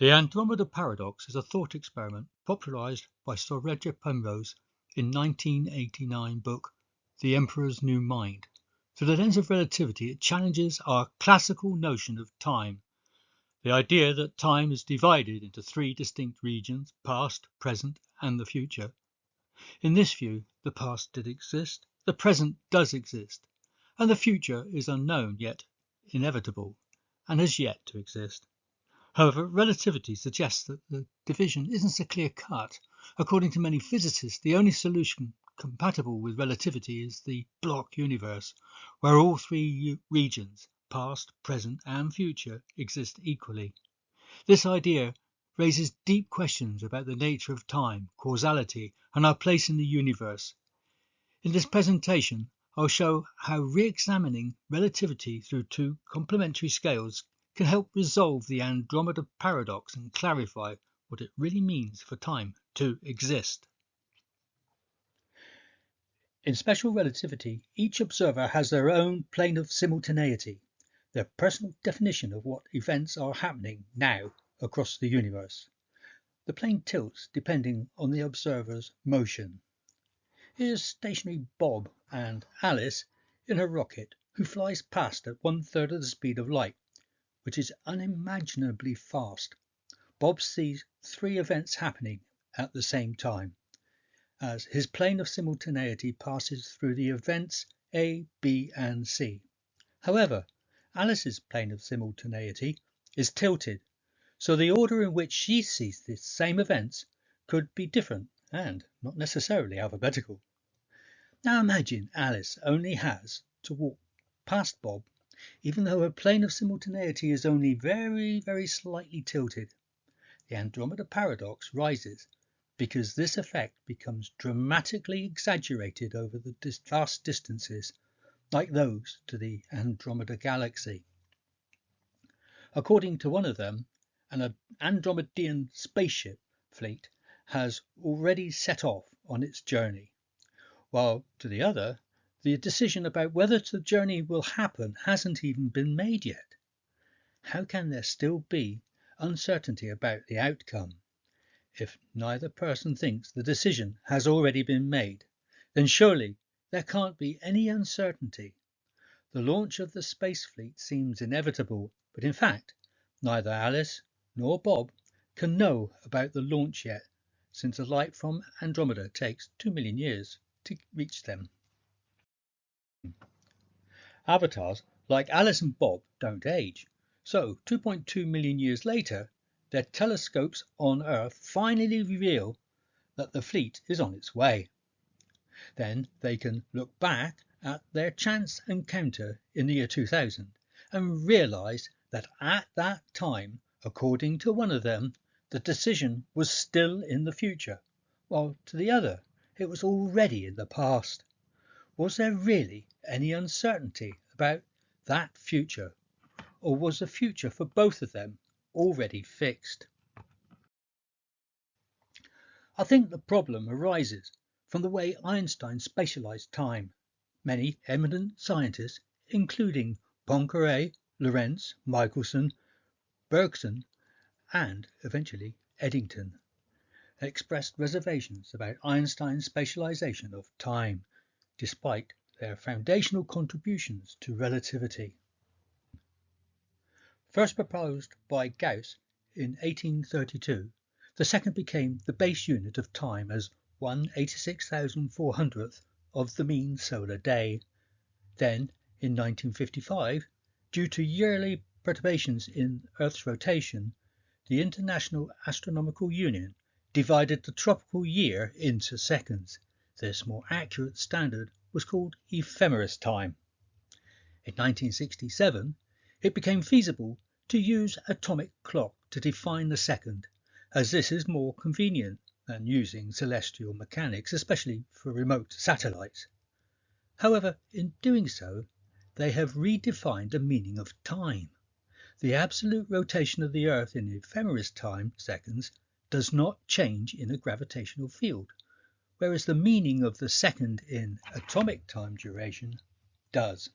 The Andromeda Paradox is a thought experiment popularised by Sir Roger Penrose in 1989 book The Emperor's New Mind. Through the lens of relativity, it challenges our classical notion of time, the idea that time is divided into three distinct regions: past, present and the future. In this view, the past did exist, the present does exist, and the future is unknown yet inevitable and has yet to exist. However, relativity suggests that the division isn't so clear-cut. According to many physicists, the only solution compatible with relativity is the block universe, where all three regions, past, present and future, exist equally. This idea raises deep questions about the nature of time, causality, and our place in the universe. In this presentation, I'll show how re-examining relativity through two complementary scales can help resolve the Andromeda Paradox and clarify what it really means for time to exist. In special relativity, each observer has their own plane of simultaneity, their personal definition of what events are happening now across the universe. The plane tilts depending on the observer's motion. Here's stationary Bob and Alice in a rocket who flies past at 1/3 of the speed of light, which is unimaginably fast. Bob sees three events happening at the same time, as his plane of simultaneity passes through the events A, B and C. However, Alice's plane of simultaneity is tilted, so the order in which she sees the same events could be different and not necessarily alphabetical. Now imagine Alice only has to walk past Bob, even though her plane of simultaneity is only very slightly tilted. The Andromeda Paradox rises because this effect becomes dramatically exaggerated over the vast distances, like those to the Andromeda Galaxy. According to one of them, an Andromedan spaceship fleet has already set off on its journey, while to the other, the decision about whether the journey will happen hasn't even been made yet. How can there still be uncertainty about the outcome? If neither person thinks the decision has already been made, then surely there can't be any uncertainty. The launch of the space fleet seems inevitable, but in fact, neither Alice nor Bob can know about the launch yet, since the light from Andromeda takes 2 million years to reach them. Avatars like Alice and Bob don't age, so 2.2 million years later, their telescopes on Earth finally reveal that the fleet is on its way. Then they can look back at their chance encounter in the year 2000 and realise that at that time, according to one of them, the decision was still in the future, while to the other it was already in the past. Was there really any uncertainty about that future, or was the future for both of them already fixed? I think the problem arises from the way Einstein spatialized time. Many eminent scientists, including Poincaré, Lorentz, Michelson, Bergson, and eventually Eddington, expressed reservations about Einstein's spatialization of time, despite their foundational contributions to relativity. First proposed by Gauss in 1832, the second became the base unit of time as 1/86,400th of the mean solar day. Then, in 1955, due to yearly perturbations in Earth's rotation, the International Astronomical Union divided the tropical year into seconds. This more accurate standard was called ephemeris time. In 1967, it became feasible to use atomic clock to define the second, as this is more convenient than using celestial mechanics, especially for remote satellites. However, in doing so, they have redefined the meaning of time. The absolute rotation of the Earth in ephemeris time seconds does not change in a gravitational field, whereas the meaning of the second in atomic time duration does.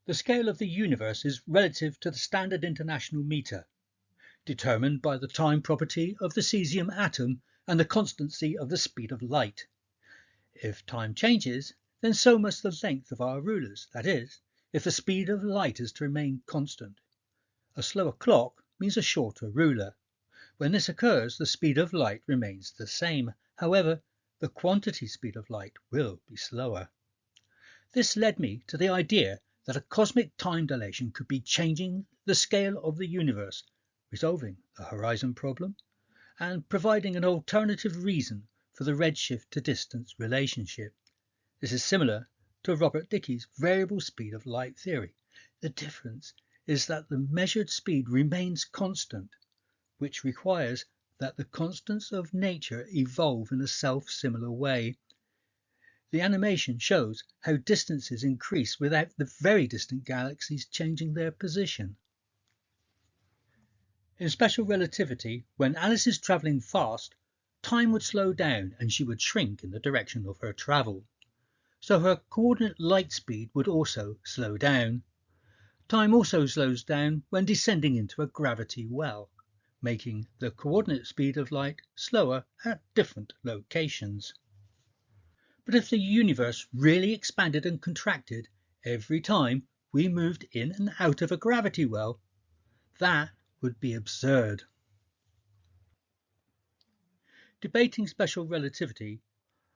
The scale of the universe is relative to the standard international meter, determined by the time property of the cesium atom and the constancy of the speed of light. If time changes, then so must the length of our rulers, that is, if the speed of light is to remain constant. A slower clock means a shorter ruler. When this occurs, the speed of light remains the same. However, the quantity speed of light will be slower. This led me to the idea that a cosmic time dilation could be changing the scale of the universe, resolving the horizon problem, and providing an alternative reason for the redshift to distance relationship. This is similar to Robert Dickey's variable speed of light theory. The difference is that the measured speed remains constant, which requires that the constants of nature evolve in a self-similar way. The animation shows how distances increase without the very distant galaxies changing their position. In special relativity, when Alice is travelling fast, time would slow down and she would shrink in the direction of her travel. So her coordinate light speed would also slow down. Time also slows down when descending into a gravity well, making the coordinate speed of light slower at different locations. But if the universe really expanded and contracted every time we moved in and out of a gravity well, that would be absurd. Debating special relativity,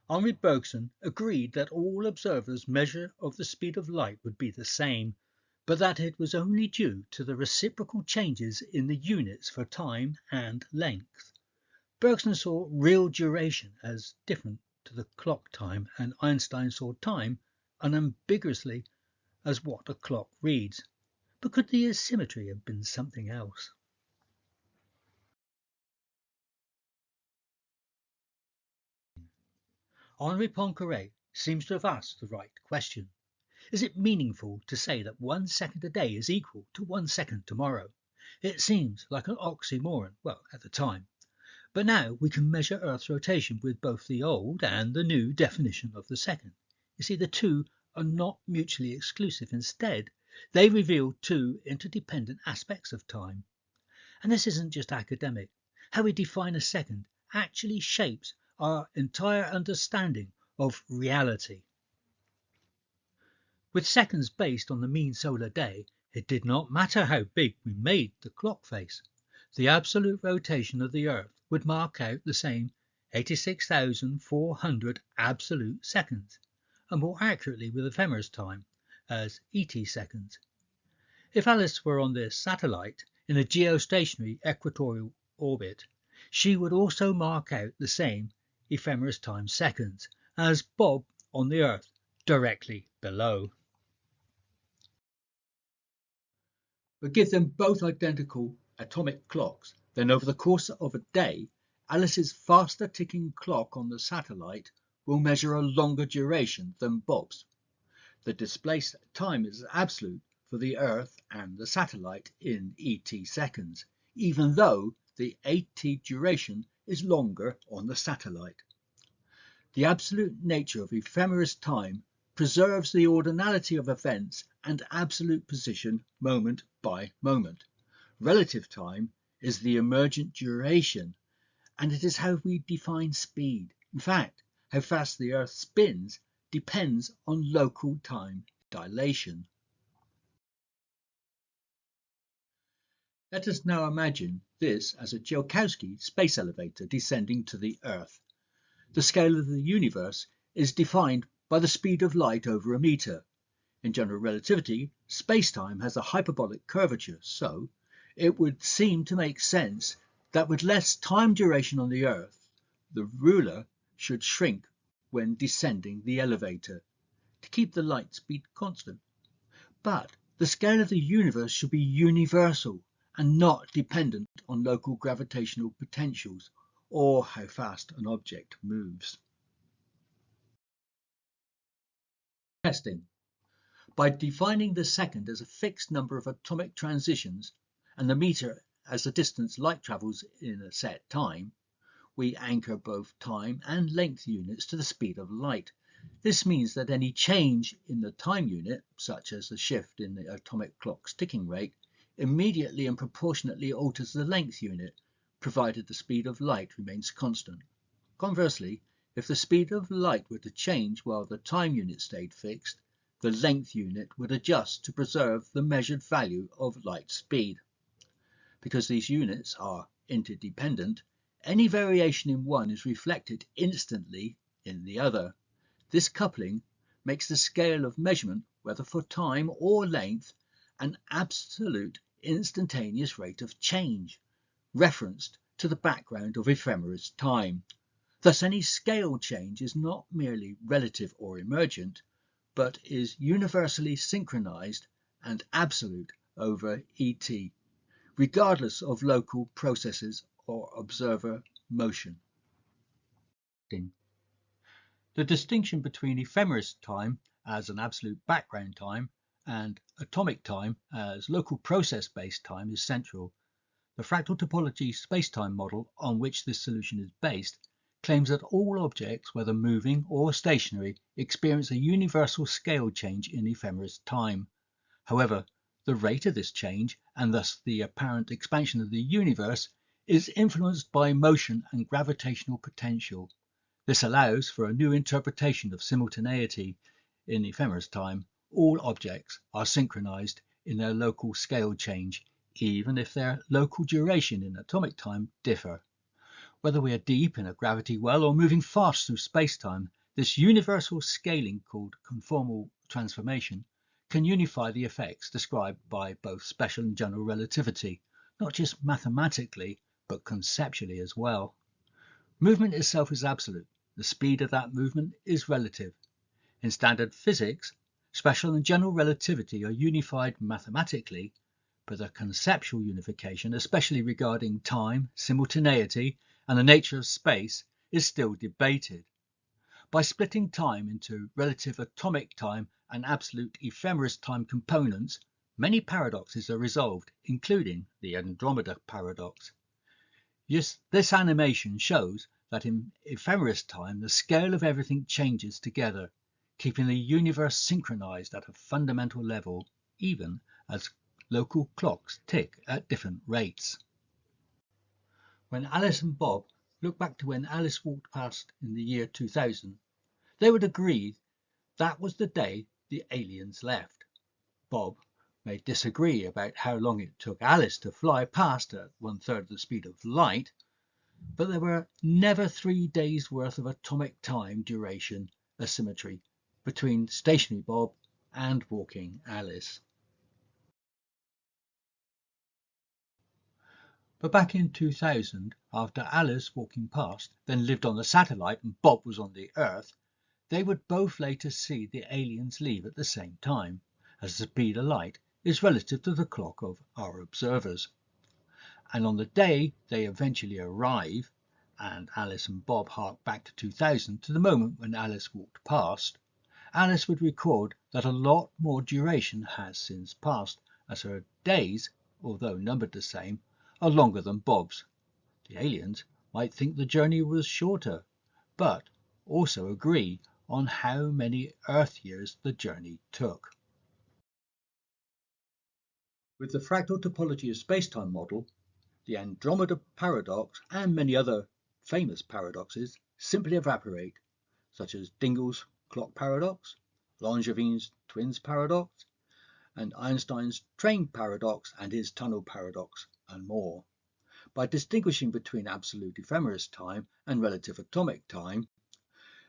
Henri Bergson agreed that all observers' measure of the speed of light would be the same, but that it was only due to the reciprocal changes in the units for time and length. Bergson saw real duration as different to the clock time, and Einstein saw time unambiguously as what a clock reads. But could the asymmetry have been something else? Henri Poincaré seems to have asked the right question. Is it meaningful to say that 1 second a day is equal to 1 second tomorrow? It seems like an oxymoron, well, at the time. But now we can measure Earth's rotation with both the old and the new definition of the second. You see, the two are not mutually exclusive. Instead, they reveal two interdependent aspects of time. And this isn't just academic. How we define a second actually shapes our entire understanding of reality. With seconds based on the mean solar day, it did not matter how big we made the clock face. The absolute rotation of the Earth would mark out the same 86,400 absolute seconds, and more accurately with ephemeris time, as ET seconds. If Alice were on this satellite in a geostationary equatorial orbit, she would also mark out the same ephemeris time seconds as Bob on the Earth directly below. But give them both identical atomic clocks, then over the course of a day, Alice's faster ticking clock on the satellite will measure a longer duration than Bob's. The displaced time is absolute for the Earth and the satellite in ET seconds, even though the AT duration is longer on the satellite. The absolute nature of ephemeris time preserves the ordinality of events and absolute position moment by moment. Relative time is the emergent duration, and it is how we define speed. In fact, how fast the Earth spins depends on local time dilation. Let us now imagine this as a Tsiolkovsky space elevator descending to the Earth. The scale of the universe is defined by the speed of light over a meter. In general relativity, space-time has a hyperbolic curvature, so it would seem to make sense that with less time duration on the Earth, the ruler should shrink when descending the elevator to keep the light speed constant. But the scale of the universe should be universal and not dependent on local gravitational potentials or how fast an object moves. Testing. By defining the second as a fixed number of atomic transitions and the meter as the distance light travels in a set time, we anchor both time and length units to the speed of light. This means that any change in the time unit, such as a shift in the atomic clock's ticking rate, immediately and proportionately alters the length unit, provided the speed of light remains constant. Conversely, if the speed of light were to change while the time unit stayed fixed, the length unit would adjust to preserve the measured value of light speed. Because these units are interdependent, any variation in one is reflected instantly in the other. This coupling makes the scale of measurement, whether for time or length, an absolute instantaneous rate of change, referenced to the background of ephemeris time. Thus, any scale change is not merely relative or emergent, but is universally synchronized and absolute over ET, regardless of local processes or observer motion. The distinction between ephemeris time as an absolute background time and atomic time as local process-based time is central. The fractal topology spacetime model on which this solution is based claims that all objects, whether moving or stationary, experience a universal scale change in ephemeris time. However, the rate of this change, and thus the apparent expansion of the universe, is influenced by motion and gravitational potential. This allows for a new interpretation of simultaneity. In ephemeris time, all objects are synchronized in their local scale change, even if their local duration in atomic time differ. Whether we are deep in a gravity well or moving fast through space-time, this universal scaling, called conformal transformation, can unify the effects described by both special and general relativity, not just mathematically, but conceptually as well. Movement itself is absolute. The speed of that movement is relative. In standard physics, special and general relativity are unified mathematically, but the conceptual unification, especially regarding time, simultaneity, and the nature of space, is still debated. By splitting time into relative atomic time and absolute ephemeris time components, many paradoxes are resolved, including the Andromeda Paradox. Yes, this animation shows that in ephemeris time, the scale of everything changes together, keeping the universe synchronized at a fundamental level, even as local clocks tick at different rates. When Alice and Bob look back to when Alice walked past in the year 2000, they would agree that was the day the aliens left. Bob may disagree about how long it took Alice to fly past at 1/3 the speed of light, but there were never 3 days worth of atomic time duration asymmetry between stationary Bob and walking Alice. But back in 2000, after Alice walking past then lived on the satellite and Bob was on the Earth, they would both later see the aliens leave at the same time, as the speed of light is relative to the clock of our observers. And on the day they eventually arrive, and Alice and Bob hark back to 2000 to the moment when Alice walked past, Alice would record that a lot more duration has since passed, as her days, although numbered the same, are longer than Bob's. The aliens might think the journey was shorter, but also agree on how many Earth years the journey took. With the fractal topology of spacetime model, the Andromeda Paradox and many other famous paradoxes simply evaporate, such as Dingle's clock paradox, Langevin's twins paradox, and Einstein's train paradox and his tunnel paradox, and more. By distinguishing between absolute ephemeris time and relative atomic time,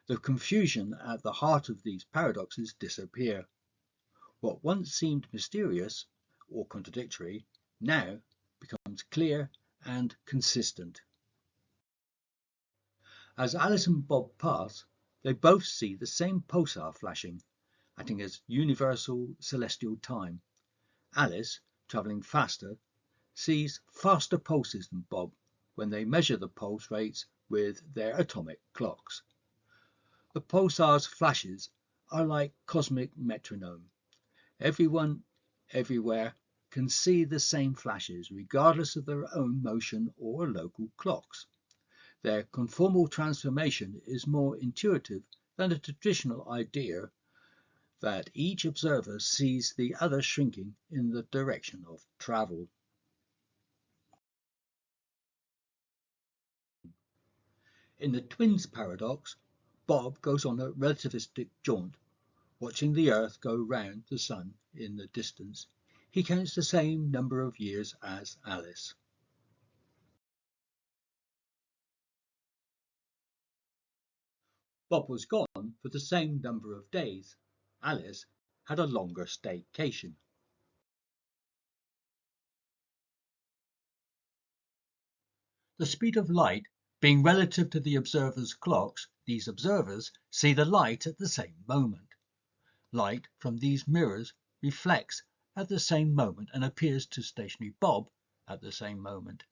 the confusion at the heart of these paradoxes disappear. What once seemed mysterious or contradictory now becomes clear and consistent. As Alice and Bob pass, they both see the same pulsar flashing, acting as universal celestial time. Alice, travelling faster, sees faster pulses than Bob when they measure the pulse rates with their atomic clocks. The pulsar's flashes are like cosmic metronome. Everyone, everywhere, can see the same flashes regardless of their own motion or local clocks. Their conformal transformation is more intuitive than the traditional idea that each observer sees the other shrinking in the direction of travel. In the twins paradox, Bob goes on a relativistic jaunt, watching the Earth go round the Sun in the distance. He counts the same number of years as Alice. Bob was gone for the same number of days. Alice had a longer staycation. The speed of light being relative to the observers' clocks, these observers see the light at the same moment. Light from these mirrors reflects at the same moment and appears to stationary Bob at the same moment,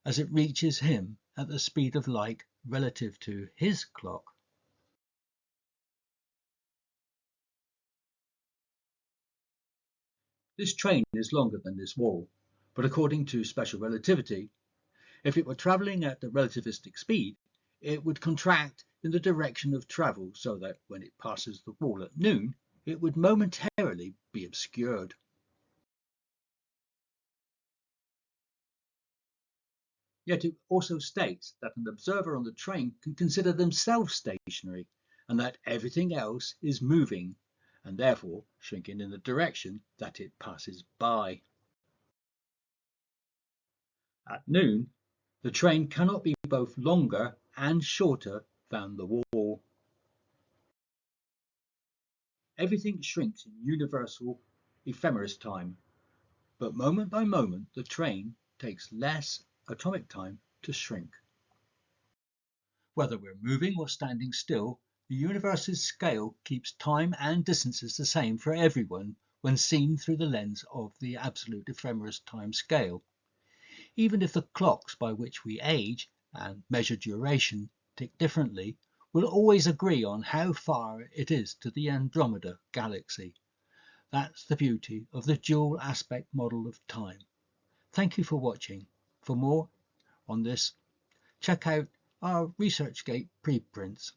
as it reaches him at the speed of light relative to his clock. This train is longer than this wall, but according to special relativity, if it were travelling at the relativistic speed, it would contract in the direction of travel so that when it passes the wall at noon, it would momentarily be obscured. Yet it also states that an observer on the train can consider themselves stationary and that everything else is moving and therefore shrinking in the direction that it passes by. At noon, the train cannot be both longer and shorter than the wall. Everything shrinks in universal ephemeris time, but moment by moment the train takes less atomic time to shrink. Whether we're moving or standing still, the universe's scale keeps time and distances the same for everyone when seen through the lens of the absolute ephemeris time scale. Even if the clocks by which we age and measure duration tick differently, we'll always agree on how far it is to the Andromeda galaxy. That's the beauty of the dual aspect model of time. Thank you for watching. For more on this, check out our ResearchGate preprints.